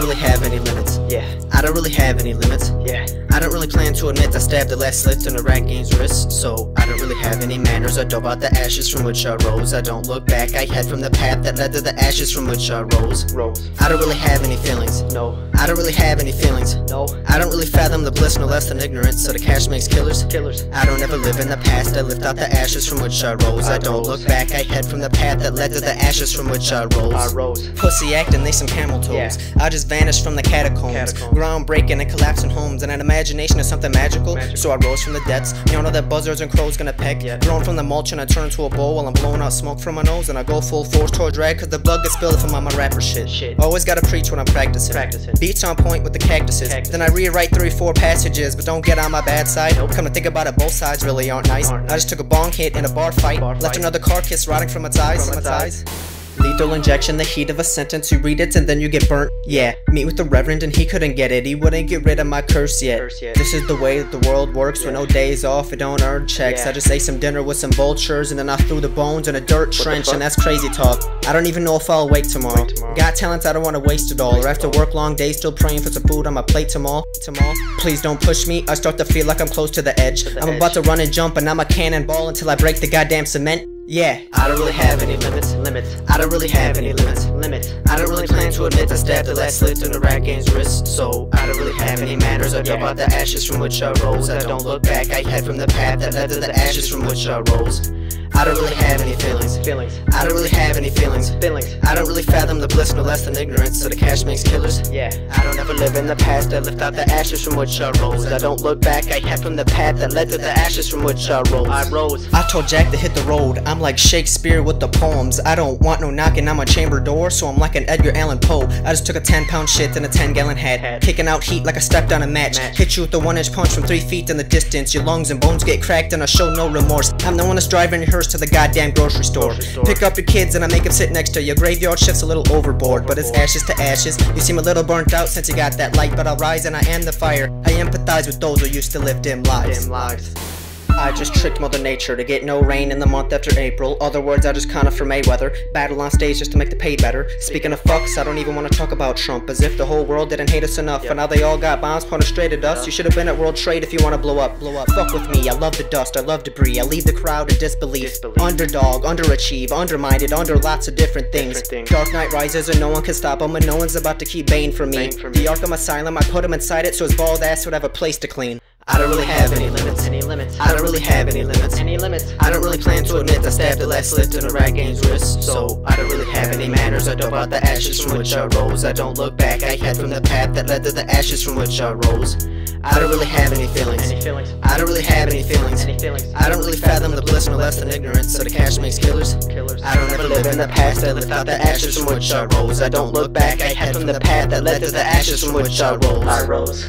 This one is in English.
really have any limits. Yeah. I don't really have any limits. Yeah. I don't really plan to admit I stabbed the last slit in a rat game's wrist. So I don't really have any manners. I dove out the ashes from which I rose. I don't look back, I head from the path that led to the ashes from which I rose. I don't really have any feelings. No. I don't really have any feelings. No. I don't really fathom the bliss no less than ignorance. So the cash makes killers. I don't ever live in the past. I lift out the ashes from which I rose. I don't look back, I head from the path that led to the ashes from which I rose. Pussy actin, they some cameltoes. Yeah. I just vanished from the catacombs. Groundbreaking and collapsing homes, and an imagination is something magical. So I rose from the depths. You know that buzzards and crows gonna peck. Grown from the mulch and I turn to a bowl while I'm blowing out smoke from my nose, and I go full force towards drag cause the blood gets spilled from all my rapper shit. Always gotta preach when I'm practicing. Beats on point with the cactuses. Then I rewrite 3 or 4 passages, but don't get on my bad side. Come to think about it, both sides really aren't nice. I just took a bong hit in a bar fight. Left another carcass rotting from its eyes. Lethal injection, the heat of a sentence. You read it and then you get burnt. Yeah, meet with the reverend and he couldn't get it. He wouldn't get rid of my curse yet. This is the way that the world works with no days off. It don't earn checks. I just ate some dinner with some vultures and then I threw the bones in a dirt trench, and that's crazy talk. I don't even know if I'll wake tomorrow. Got talents, I don't want to waste it all. Or after work long days still praying for some food on my plate tomorrow. Please don't push me, I start to feel like I'm close to the edge. I'm about to run and jump and I'm a cannonball until I break the goddamn cement. Yeah, I don't really have any limits. I don't really have any limits. I don't really plan to admit I stabbed the last slit in the rat game's wrist. So I don't really have any manners. I dove out the ashes from which I rose. I don't look back, I head from the path that led to the ashes from which I rose. I don't really have any feelings. I don't really have any feelings. I don't really fathom the bliss no less than ignorance. So the cash makes killers. I don't ever live in the past. I lift out the ashes from which I rose. I don't look back, I head from the path that led to the ashes from which I rose. I told Jack to hit the road. I'm like Shakespeare with the poems. I don't want no knocking on my chamber door, so I'm like an Edgar Allan Poe. I just took a 10-pound shit in a 10-gallon hat, kicking out heat like I stepped on a match. Hit you with a 1-inch punch from 3 feet in the distance. Your lungs and bones get cracked and I show no remorse. I'm the one that's driving your hearse to the goddamn grocery store. Pick up your kids and I make them sit next to you. Your graveyard shift's a little overboard, but it's ashes to ashes. You seem a little burnt out since you got that light, but I'll rise and I am the fire. I empathize with those who used to live dim lives. I just tricked Mother Nature to get no rain in the month after April. Other words, I just kinda for Mayweather. Battle on stage just to make the pay better. Speaking of fucks, I don't even wanna talk about Trump, as if the whole world didn't hate us enough. And now they all got bombs pointed straight at us. You should have been at World Trade if you wanna blow up. Fuck with me, I love the dust, I love debris. I leave the crowd in disbelief. Underdog, underachieve, undermined, under lots of different things. Dark Knight rises and no one can stop him, and no one's about to keep Bane from me. The Arkham Asylum, I put him inside it so his bald ass would have a place to clean. I don't really have any limits. I don't really have any limits. I don't really plan to admit I stabbed the last slit in a rat game's wrist. So I don't really have any manners. I dove out the ashes from which I rose. I don't look back, I head from the path that led to the ashes from which I rose. I don't really have any feelings. I don't really have any feelings. I don't really fathom the bliss no less than ignorance. So the cash makes killers. I don't ever live in the past. I lift out the ashes from which I rose. I don't look back, I head from the path that led to the ashes from which I rose.